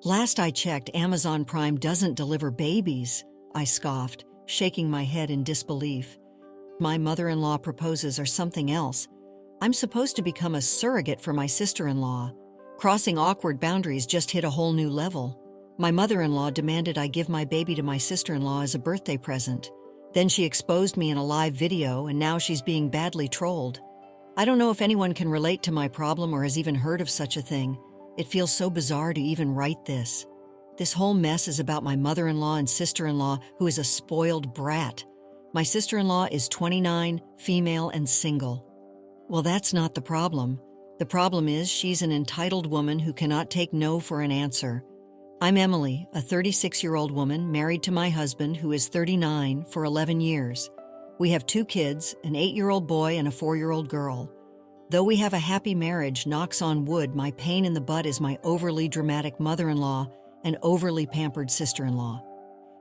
Last I checked, Amazon Prime doesn't deliver babies, I scoffed, shaking my head in disbelief. My mother-in-law proposes are something else. I'm supposed to become a surrogate for my sister-in-law. Crossing awkward boundaries just hit a whole new level. My mother-in-law demanded I give my baby to my sister-in-law as a birthday present. Then she exposed me in a live video, and now she's being badly trolled. I don't know if anyone can relate to my problem or has even heard of such a thing. It feels so bizarre to even write this. This whole mess is about my mother-in-law and sister-in-law, who is a spoiled brat. My sister-in-law is 29, female, and single. Well, that's not the problem. The problem is she's an entitled woman who cannot take no for an answer. I'm Emily, a 36-year-old woman married to my husband, who is 39, for 11 years. We have 2 kids, an 8-year-old boy and a 4-year-old girl. Though we have a happy marriage, knocks on wood, my pain in the butt is my overly dramatic mother-in-law and overly pampered sister-in-law.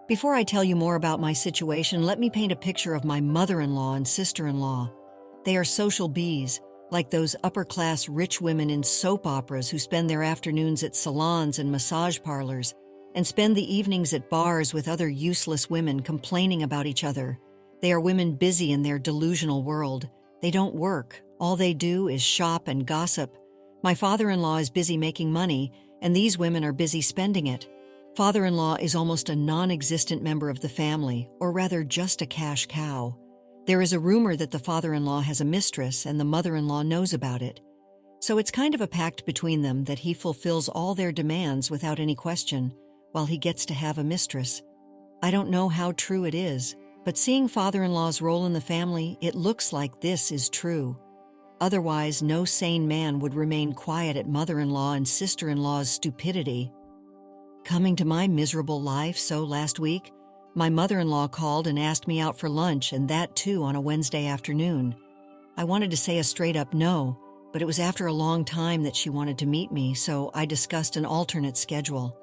Before I tell you more about my situation, let me paint a picture of my mother-in-law and sister-in-law. They are social bees, like those upper-class rich women in soap operas who spend their afternoons at salons and massage parlors and spend the evenings at bars with other useless women complaining about each other. They are women busy in their delusional world. They don't work. All they do is shop and gossip. My father-in-law is busy making money, and these women are busy spending it. Father-in-law is almost a non-existent member of the family, or rather just a cash cow. There is a rumor that the father-in-law has a mistress and the mother-in-law knows about it. So it's kind of a pact between them that he fulfills all their demands without any question, while he gets to have a mistress. I don't know how true it is, but seeing father-in-law's role in the family, it looks like this is true. Otherwise, no sane man would remain quiet at mother-in-law and sister-in-law's stupidity. Coming to my miserable life, so last week, my mother-in-law called and asked me out for lunch, and that too on a Wednesday afternoon. I wanted to say a straight-up no, but it was after a long time that she wanted to meet me, so I discussed an alternate schedule.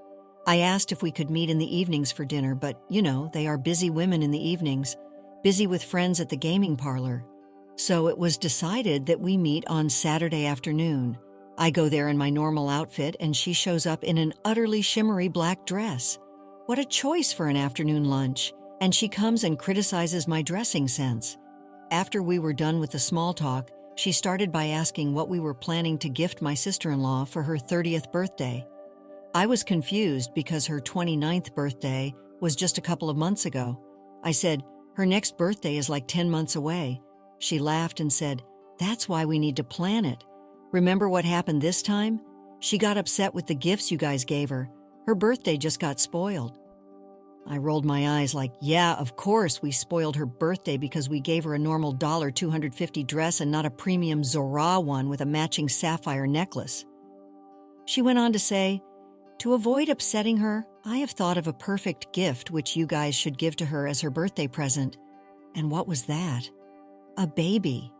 I asked if we could meet in the evenings for dinner, but, they are busy women in the evenings, busy with friends at the gaming parlor. So it was decided that we meet on Saturday afternoon. I go there in my normal outfit, and she shows up in an utterly shimmery black dress. What a choice for an afternoon lunch. And she comes and criticizes my dressing sense. After we were done with the small talk, she started by asking what we were planning to gift my sister-in-law for her 30th birthday. I was confused because her 29th birthday was just a couple of months ago. I said, her next birthday is like 10 months away. She laughed and said, that's why we need to plan it. Remember what happened this time? She got upset with the gifts you guys gave her. Her birthday just got spoiled. I rolled my eyes like, yeah, of course we spoiled her birthday because we gave her a normal $250 dress and not a premium Zora one with a matching sapphire necklace. She went on to say, to avoid upsetting her, I have thought of a perfect gift which you guys should give to her as her birthday present. And what was that? A baby.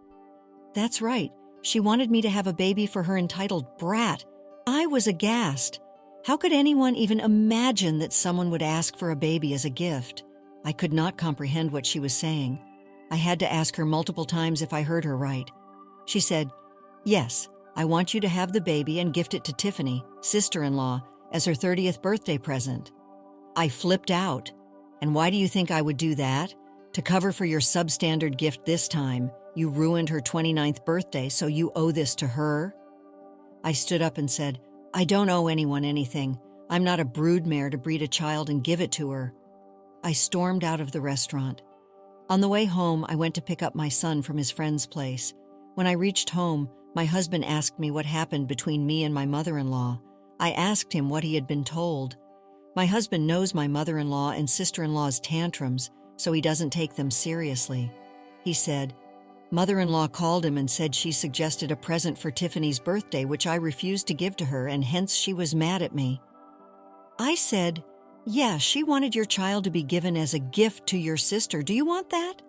That's right. She wanted me to have a baby for her entitled brat. I was aghast. How could anyone even imagine that someone would ask for a baby as a gift? I could not comprehend what she was saying. I had to ask her multiple times if I heard her right. She said, yes, I want you to have the baby and gift it to Tiffany, sister-in-law, as her 30th birthday present. I flipped out. And why do you think I would do that? To cover for your substandard gift this time, you ruined her 29th birthday, so you owe this to her? I stood up and said, I don't owe anyone anything. I'm not a broodmare to breed a child and give it to her. I stormed out of the restaurant. On the way home, I went to pick up my son from his friend's place. When I reached home, my husband asked me what happened between me and my mother-in-law. I asked him what he had been told. My husband knows my mother-in-law and sister-in-law's tantrums, so he doesn't take them seriously. He said, mother-in-law called him and said she suggested a present for Tiffany's birthday, which I refused to give to her, and hence she was mad at me. I said, yeah, she wanted your child to be given as a gift to your sister. Do you want that?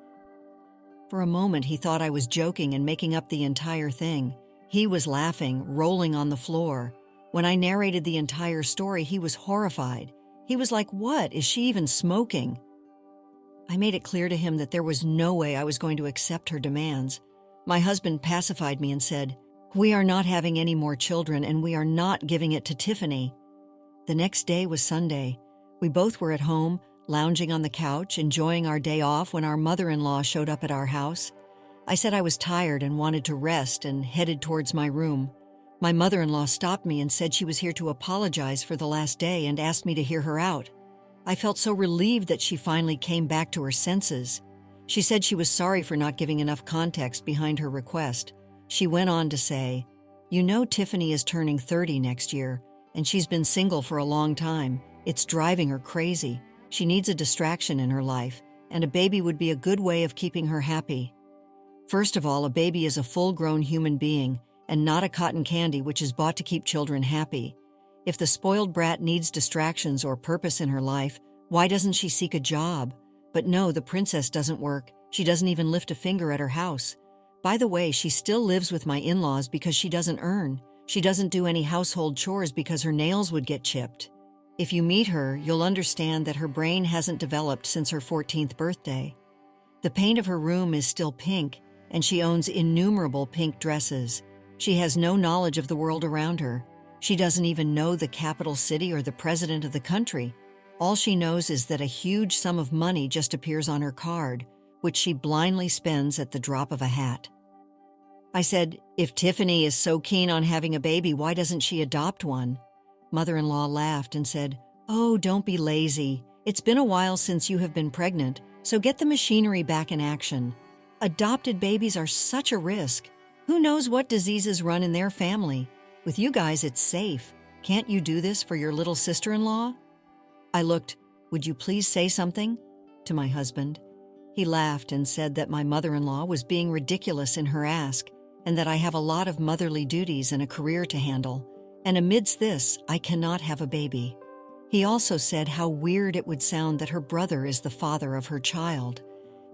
For a moment, he thought I was joking and making up the entire thing. He was laughing, rolling on the floor. When I narrated the entire story, he was horrified. He was like, what? Is she even smoking? I made it clear to him that there was no way I was going to accept her demands. My husband pacified me and said, we are not having any more children and we are not giving it to Tiffany. The next day was Sunday. We both were at home, lounging on the couch, enjoying our day off when our mother-in-law showed up at our house. I said I was tired and wanted to rest and headed towards my room. My mother-in-law stopped me and said she was here to apologize for the last day and asked me to hear her out. I felt so relieved that she finally came back to her senses. She said she was sorry for not giving enough context behind her request. She went on to say, "You know Tiffany is turning 30 next year, and she's been single for a long time. It's driving her crazy. She needs a distraction in her life, and a baby would be a good way of keeping her happy. First of all, a baby is a full-grown human being, and not a cotton candy which is bought to keep children happy. If the spoiled brat needs distractions or purpose in her life, why doesn't she seek a job? But no, the princess doesn't work. She doesn't even lift a finger at her house. By the way, she still lives with my in-laws because she doesn't earn. She doesn't do any household chores because her nails would get chipped. If you meet her, you'll understand that her brain hasn't developed since her 14th birthday. The paint of her room is still pink, and she owns innumerable pink dresses. She has no knowledge of the world around her. She doesn't even know the capital city or the president of the country. All she knows is that a huge sum of money just appears on her card, which she blindly spends at the drop of a hat." I said, "If Tiffany is so keen on having a baby, why doesn't she adopt one?" Mother-in-law laughed and said, "Oh, don't be lazy. It's been a while since you have been pregnant, so get the machinery back in action. Adopted babies are such a risk. Who knows what diseases run in their family? With you guys, it's safe. Can't you do this for your little sister-in-law?" I looked, "Would you please say something?" to my husband. He laughed and said that my mother-in-law was being ridiculous in her ask, and that I have a lot of motherly duties and a career to handle, and amidst this, I cannot have a baby. He also said how weird it would sound that her brother is the father of her child.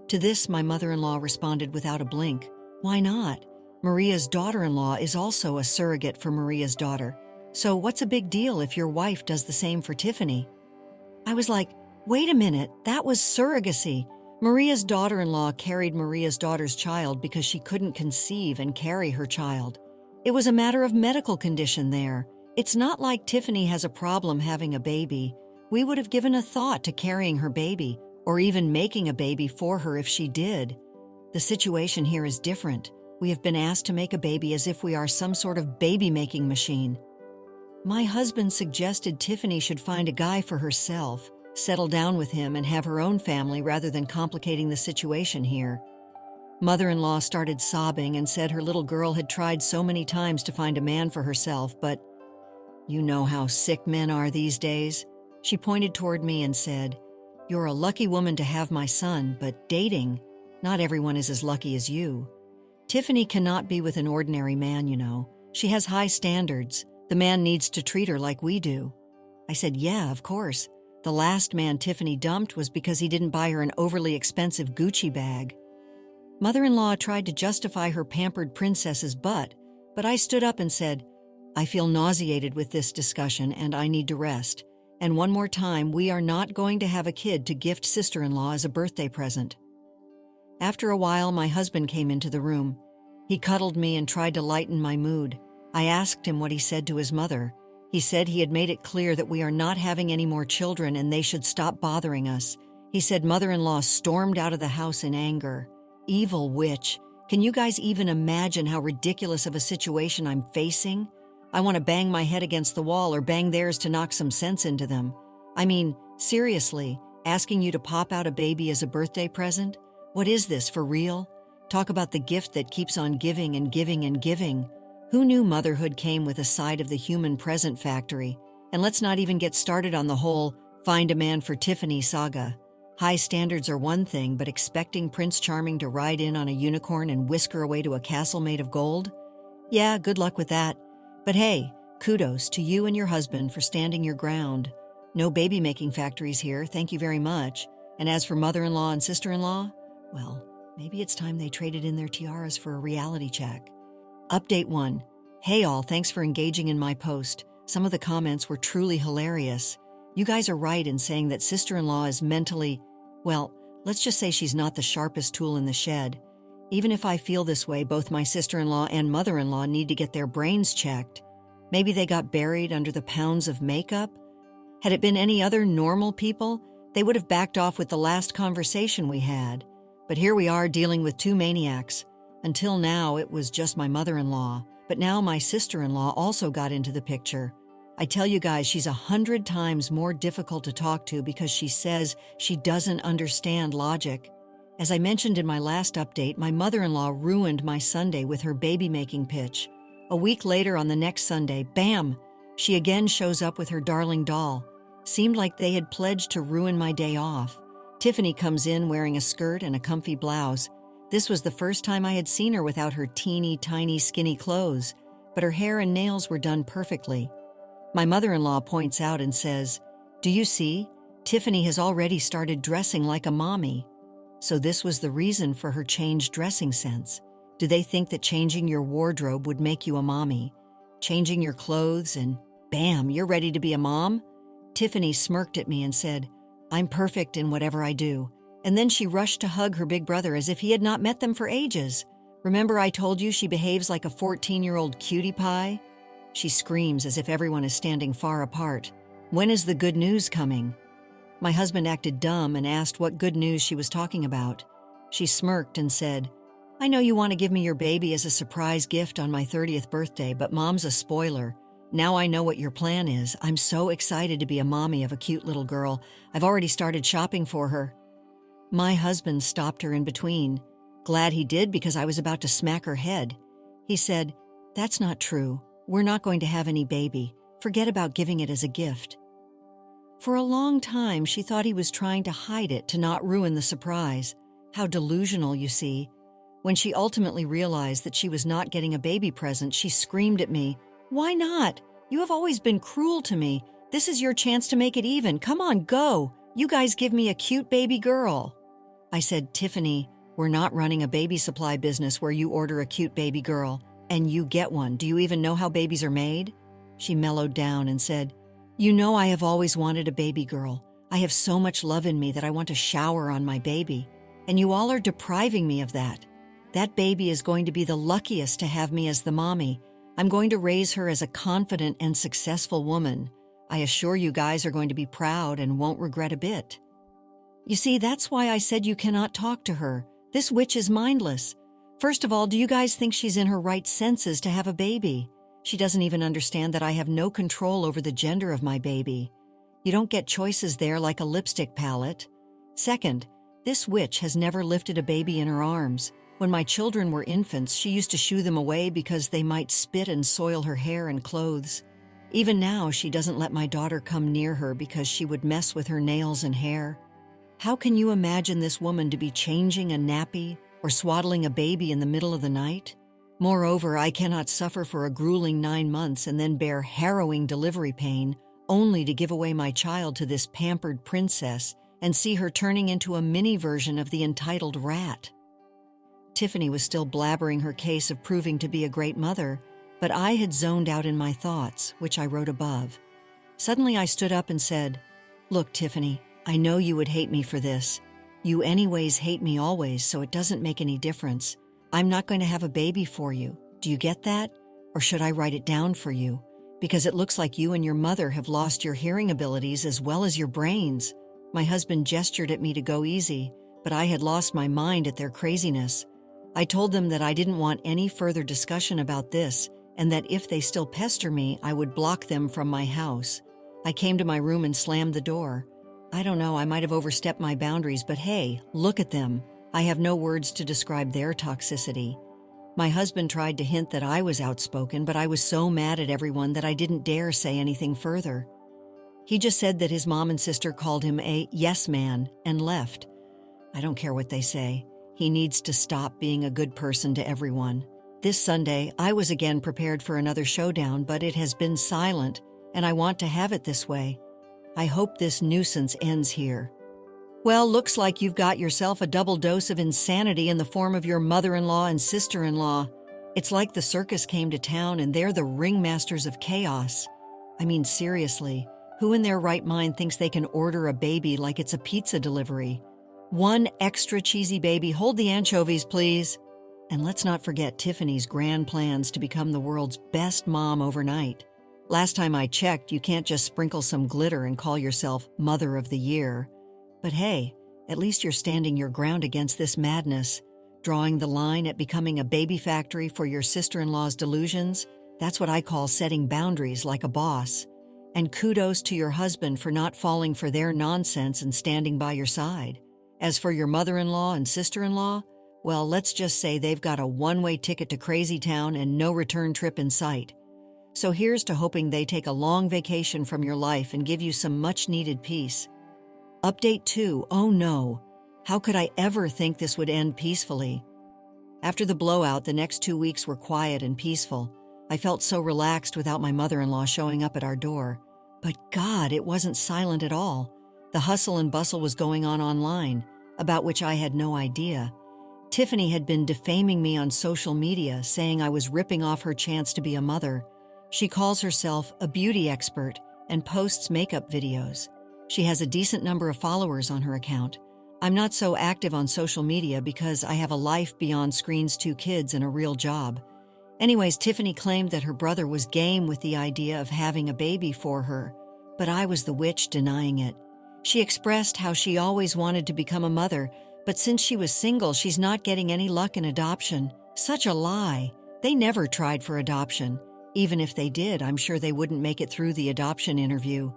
To this, my mother-in-law responded without a blink, "Why not? Maria's daughter-in-law is also a surrogate for Maria's daughter. So what's a big deal if your wife does the same for Tiffany?" I was like, wait a minute, that was surrogacy. Maria's daughter-in-law carried Maria's daughter's child because she couldn't conceive and carry her child. It was a matter of medical condition there. It's not like Tiffany has a problem having a baby. We would have given a thought to carrying her baby, or even making a baby for her if she did. The situation here is different. We have been asked to make a baby as if we are some sort of baby-making machine. My husband suggested Tiffany should find a guy for herself, settle down with him, and have her own family rather than complicating the situation here. Mother-in-law started sobbing and said her little girl had tried so many times to find a man for herself, but you know how sick men are these days. She pointed toward me and said, "You're a lucky woman to have my son, but dating, not everyone is as lucky as you. Tiffany cannot be with an ordinary man, you know. She has high standards. The man needs to treat her like we do." I said, "Yeah, of course. The last man Tiffany dumped was because he didn't buy her an overly expensive Gucci bag." Mother-in-law tried to justify her pampered princess's butt, but I stood up and said, "I feel nauseated with this discussion and I need to rest. And one more time, we are not going to have a kid to gift sister-in-law as a birthday present." After a while, my husband came into the room. He cuddled me and tried to lighten my mood. I asked him what he said to his mother. He said he had made it clear that we are not having any more children and they should stop bothering us. He said mother-in-law stormed out of the house in anger. Evil witch. Can you guys even imagine how ridiculous of a situation I'm facing? I want to bang my head against the wall or bang theirs to knock some sense into them. I mean, seriously, asking you to pop out a baby as a birthday present? What is this, for real? Talk about the gift that keeps on giving and giving and giving. Who knew motherhood came with a side of the human present factory? And let's not even get started on the whole find a man for Tiffany saga. High standards are one thing, but expecting Prince Charming to ride in on a unicorn and whisk her away to a castle made of gold? Yeah, good luck with that. But hey, kudos to you and your husband for standing your ground. No baby-making factories here, thank you very much. And as for mother-in-law and sister-in-law, well, maybe it's time they traded in their tiaras for a reality check. Update 1. Hey all, thanks for engaging in my post. Some of the comments were truly hilarious. You guys are right in saying that sister-in-law is mentally, well, let's just say she's not the sharpest tool in the shed. Even if I feel this way, both my sister-in-law and mother-in-law need to get their brains checked. Maybe they got buried under the pounds of makeup. Had it been any other normal people, they would have backed off with the last conversation we had. But here we are dealing with two maniacs. Until now, it was just my mother-in-law, but now my sister-in-law also got into the picture. I tell you guys, she's 100 times more difficult to talk to because she says she doesn't understand logic. As I mentioned in my last update, my mother-in-law ruined my Sunday with her baby-making pitch. A week later on the next Sunday, bam! She again shows up with her darling doll. Seemed like they had pledged to ruin my day off. Tiffany comes in wearing a skirt and a comfy blouse. This was the first time I had seen her without her teeny tiny skinny clothes, but her hair and nails were done perfectly. My mother-in-law points out and says, "Do you see? Tiffany has already started dressing like a mommy." So this was the reason for her changed dressing sense. Do they think that changing your wardrobe would make you a mommy? Changing your clothes and bam, you're ready to be a mom? Tiffany smirked at me and said, "I'm perfect in whatever I do." And then she rushed to hug her big brother as if he had not met them for ages. Remember I told you she behaves like a 14-year-old cutie pie? She screams as if everyone is standing far apart. When is the good news coming? My husband acted dumb and asked what good news she was talking about. She smirked and said, "I know you want to give me your baby as a surprise gift on my 30th birthday, but Mom's a spoiler. Now I know what your plan is. I'm so excited to be a mommy of a cute little girl. I've already started shopping for her." My husband stopped her in between. Glad he did because I was about to smack her head. He said, "That's not true. We're not going to have any baby. Forget about giving it as a gift." For a long time, she thought he was trying to hide it to not ruin the surprise. How delusional, you see. When she ultimately realized that she was not getting a baby present, she screamed at me, "Why not? You have always been cruel to me. This is your chance to make it even. Come on, go. You guys give me a cute baby girl." I said, "Tiffany, we're not running a baby supply business where you order a cute baby girl and you get one. Do you even know how babies are made?" She mellowed down and said, "You know I have always wanted a baby girl. I have so much love in me that I want to shower on my baby. And you all are depriving me of that. That baby is going to be the luckiest to have me as the mommy. I'm going to raise her as a confident and successful woman. I assure you guys are going to be proud and won't regret a bit." You see, that's why I said you cannot talk to her. This witch is mindless. First of all, do you guys think she's in her right senses to have a baby? She doesn't even understand that I have no control over the gender of my baby. You don't get choices there like a lipstick palette. Second, this witch has never lifted a baby in her arms. When my children were infants, she used to shoo them away because they might spit and soil her hair and clothes. Even now, she doesn't let my daughter come near her because she would mess with her nails and hair. How can you imagine this woman to be changing a nappy or swaddling a baby in the middle of the night? Moreover, I cannot suffer for a grueling 9 months and then bear harrowing delivery pain only to give away my child to this pampered princess and see her turning into a mini version of the entitled rat. Tiffany was still blabbering her case of proving to be a great mother, but I had zoned out in my thoughts, which I wrote above. Suddenly I stood up and said, "Look, Tiffany, I know you would hate me for this. You anyways hate me always, so it doesn't make any difference. I'm not going to have a baby for you. Do you get that? Or should I write it down for you? Because it looks like you and your mother have lost your hearing abilities as well as your brains." My husband gestured at me to go easy, but I had lost my mind at their craziness. I told them that I didn't want any further discussion about this, and that if they still pester me, I would block them from my house. I came to my room and slammed the door. I don't know, I might have overstepped my boundaries, but hey, look at them. I have no words to describe their toxicity. My husband tried to hint that I was outspoken, but I was so mad at everyone that I didn't dare say anything further. He just said that his mom and sister called him a yes man and left. I don't care what they say. He needs to stop being a good person to everyone. This Sunday, I was again prepared for another showdown, but it has been silent, and I want to have it this way. I hope this nuisance ends here. Well, looks like you've got yourself a double dose of insanity in the form of your mother-in-law and sister-in-law. It's like the circus came to town and they're the ringmasters of chaos. I mean, seriously, who in their right mind thinks they can order a baby like it's a pizza delivery? One extra cheesy baby, hold the anchovies, please. And let's not forget Tiffany's grand plans to become the world's best mom overnight. Last time I checked, you can't just sprinkle some glitter and call yourself Mother of the Year. But hey, at least you're standing your ground against this madness. Drawing the line at becoming a baby factory for your sister-in-law's delusions, that's what I call setting boundaries like a boss. And kudos to your husband for not falling for their nonsense and standing by your side. As for your mother-in-law and sister-in-law, well, let's just say they've got a one-way ticket to Crazy Town and no return trip in sight. So here's to hoping they take a long vacation from your life and give you some much-needed peace. Update 2, oh no. How could I ever think this would end peacefully? After the blowout, the next 2 weeks were quiet and peaceful. I felt so relaxed without my mother-in-law showing up at our door. But God, it wasn't silent at all. The hustle and bustle was going on online, about which I had no idea. Tiffany had been defaming me on social media, saying I was ripping off her chance to be a mother. She calls herself a beauty expert and posts makeup videos. She has a decent number of followers on her account. I'm not so active on social media because I have a life beyond screens, 2 kids, and a real job. Anyways, Tiffany claimed that her brother was game with the idea of having a baby for her, but I was the witch denying it. She expressed how she always wanted to become a mother, but since she was single, she's not getting any luck in adoption. Such a lie. They never tried for adoption. Even if they did, I'm sure they wouldn't make it through the adoption interview.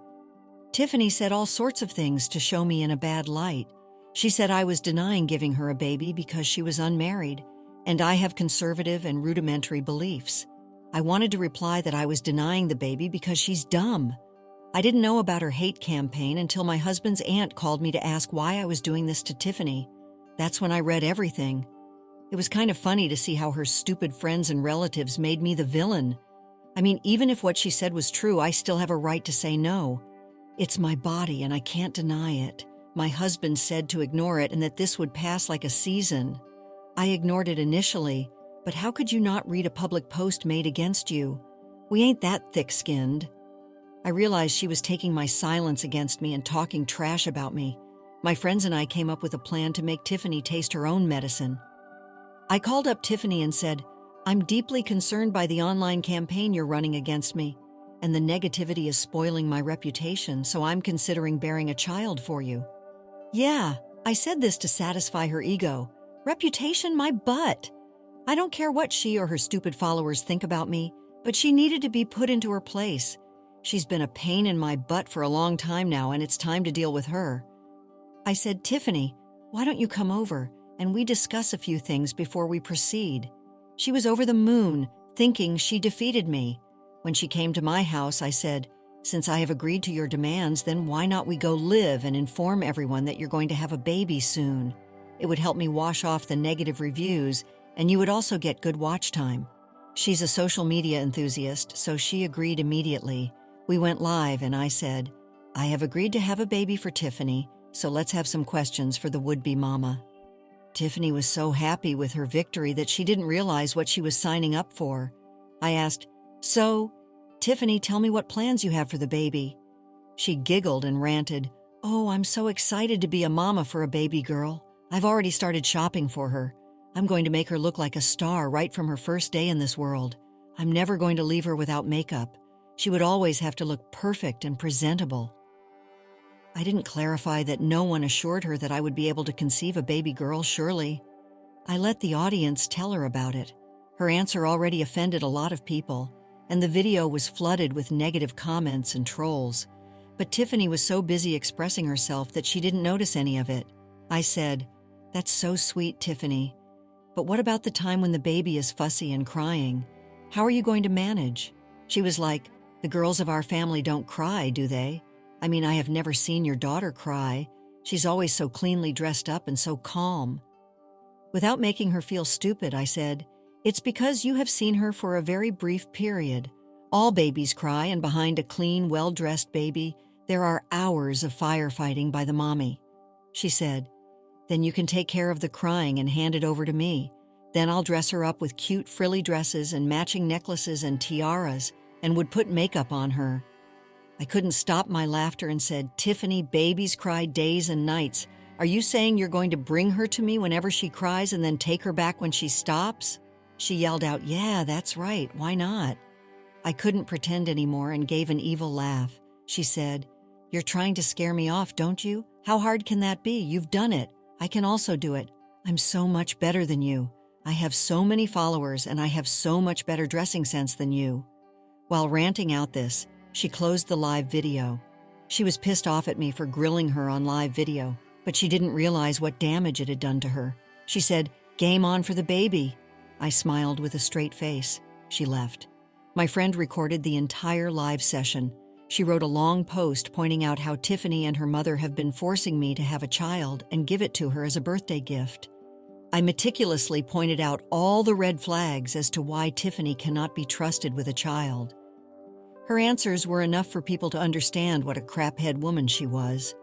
Tiffany said all sorts of things to show me in a bad light. She said I was denying giving her a baby because she was unmarried, and I have conservative and rudimentary beliefs. I wanted to reply that I was denying the baby because she's dumb. I didn't know about her hate campaign until my husband's aunt called me to ask why I was doing this to Tiffany. That's when I read everything. It was kind of funny to see how her stupid friends and relatives made me the villain. I mean, even if what she said was true, I still have a right to say no. It's my body and I can't deny it. My husband said to ignore it and that this would pass like a season. I ignored it initially, but how could you not read a public post made against you? We ain't that thick-skinned. I realized she was taking my silence against me and talking trash about me. My friends and I came up with a plan to make Tiffany taste her own medicine. I called up Tiffany and said, I'm deeply concerned by the online campaign you're running against me, and the negativity is spoiling my reputation, so I'm considering bearing a child for you. Yeah, I said this to satisfy her ego. Reputation, my butt. I don't care what she or her stupid followers think about me, but she needed to be put into her place. She's been a pain in my butt for a long time now, and it's time to deal with her. I said, Tiffany, why don't you come over, and we discuss a few things before we proceed. She was over the moon, thinking she defeated me. When she came to my house, I said, since I have agreed to your demands, then why not we go live and inform everyone that you're going to have a baby soon? It would help me wash off the negative reviews, and you would also get good watch time. She's a social media enthusiast, so she agreed immediately. We went live and I said, I have agreed to have a baby for Tiffany, so let's have some questions for the would-be mama. Tiffany was so happy with her victory that she didn't realize what she was signing up for. I asked, so, Tiffany, tell me what plans you have for the baby. She giggled and ranted, oh, I'm so excited to be a mama for a baby girl. I've already started shopping for her. I'm going to make her look like a star right from her first day in this world. I'm never going to leave her without makeup. She would always have to look perfect and presentable. I didn't clarify that no one assured her that I would be able to conceive a baby girl, surely. I let the audience tell her about it. Her answer already offended a lot of people, and the video was flooded with negative comments and trolls. But Tiffany was so busy expressing herself that she didn't notice any of it. I said, that's so sweet, Tiffany. But what about the time when the baby is fussy and crying? How are you going to manage? She was like, the girls of our family don't cry, do they? I mean, I have never seen your daughter cry. She's always so cleanly dressed up and so calm. Without making her feel stupid, I said, it's because you have seen her for a very brief period. All babies cry, and behind a clean, well-dressed baby, there are hours of firefighting by the mommy. She said, then you can take care of the crying and hand it over to me. Then I'll dress her up with cute frilly dresses and matching necklaces and tiaras, and would put makeup on her. I couldn't stop my laughter and said, Tiffany, babies cry days and nights. Are you saying you're going to bring her to me whenever she cries and then take her back when she stops? She yelled out, yeah, that's right, why not? I couldn't pretend anymore and gave an evil laugh. She said, "You're trying to scare me off, don't you? How hard can that be? You've done it. I can also do it. I'm so much better than you. I have so many followers and I have so much better dressing sense than you." While ranting out this, she closed the live video. She was pissed off at me for grilling her on live video, but she didn't realize what damage it had done to her. She said, "Game on for the baby." I smiled with a straight face. She left. My friend recorded the entire live session. She wrote a long post pointing out how Tiffany and her mother have been forcing me to have a child and give it to her as a birthday gift. I meticulously pointed out all the red flags as to why Tiffany cannot be trusted with a child. Her answers were enough for people to understand what a craphead woman she was.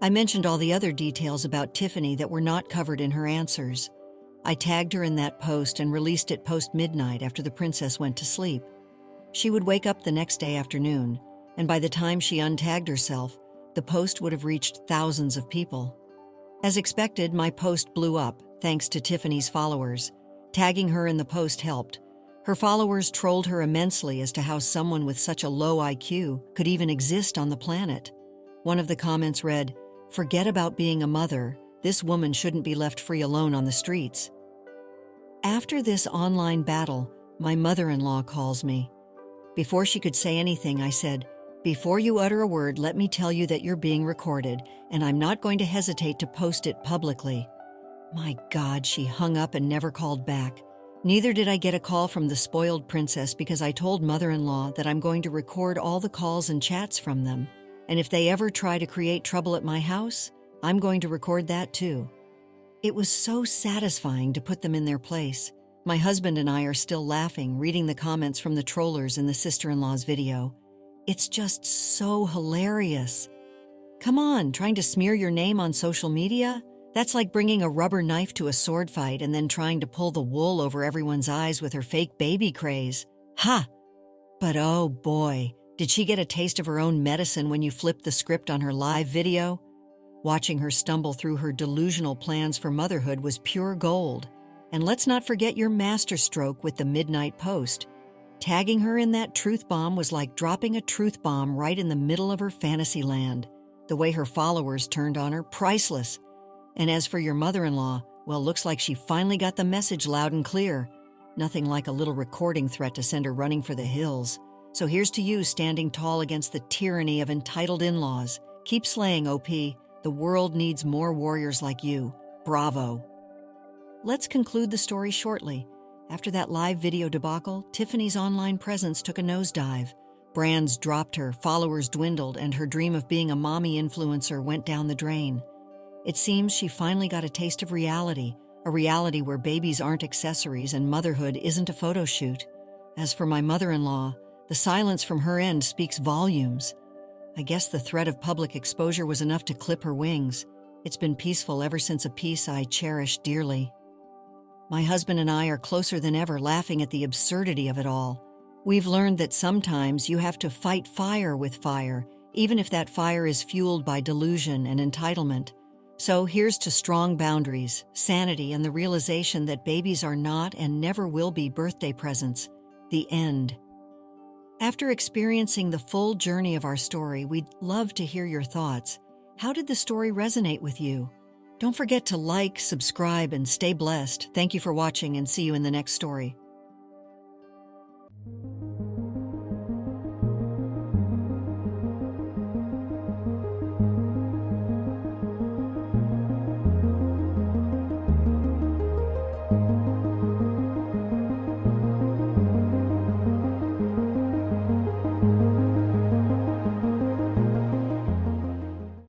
I mentioned all the other details about Tiffany that were not covered in her answers. I tagged her in that post and released it post-midnight after the princess went to sleep. She would wake up the next day afternoon, and by the time she untagged herself, the post would have reached thousands of people. As expected, my post blew up, thanks to Tiffany's followers. Tagging her in the post helped. Her followers trolled her immensely as to how someone with such a low IQ could even exist on the planet. One of the comments read, "Forget about being a mother. This woman shouldn't be left free alone on the streets." After this online battle, my mother-in-law calls me. Before she could say anything, I said, "Before you utter a word, let me tell you that you're being recorded, and I'm not going to hesitate to post it publicly." My God, she hung up and never called back. Neither did I get a call from the spoiled princess because I told mother-in-law that I'm going to record all the calls and chats from them. And if they ever try to create trouble at my house, I'm going to record that too. It was so satisfying to put them in their place. My husband and I are still laughing, reading the comments from the trollers in the sister-in-law's video. It's just so hilarious. Come on, trying to smear your name on social media? That's like bringing a rubber knife to a sword fight and then trying to pull the wool over everyone's eyes with her fake baby craze. Ha! But oh boy, did she get a taste of her own medicine when you flipped the script on her live video? Watching her stumble through her delusional plans for motherhood was pure gold. And let's not forget your masterstroke with the midnight post. Tagging her in that truth bomb was like dropping a truth bomb right in the middle of her fantasy land. The way her followers turned on her, priceless. And as for your mother-in-law, well, looks like she finally got the message loud and clear. Nothing like a little recording threat to send her running for the hills. So here's to you standing tall against the tyranny of entitled in-laws. Keep slaying, OP. The world needs more warriors like you. Bravo. Let's conclude the story shortly. After that live video debacle, Tiffany's online presence took a nosedive. Brands dropped her, followers dwindled, and her dream of being a mommy influencer went down the drain. It seems she finally got a taste of reality, a reality where babies aren't accessories and motherhood isn't a photo shoot. As for my mother-in-law, the silence from her end speaks volumes. I guess the threat of public exposure was enough to clip her wings. It's been peaceful ever since, a peace I cherish dearly. My husband and I are closer than ever, laughing at the absurdity of it all. We've learned that sometimes you have to fight fire with fire, even if that fire is fueled by delusion and entitlement. So here's to strong boundaries, sanity, and the realization that babies are not and never will be birthday presents. The end. After experiencing the full journey of our story, we'd love to hear your thoughts. How did the story resonate with you? Don't forget to like, subscribe, and stay blessed. Thank you for watching, and see you in the next story.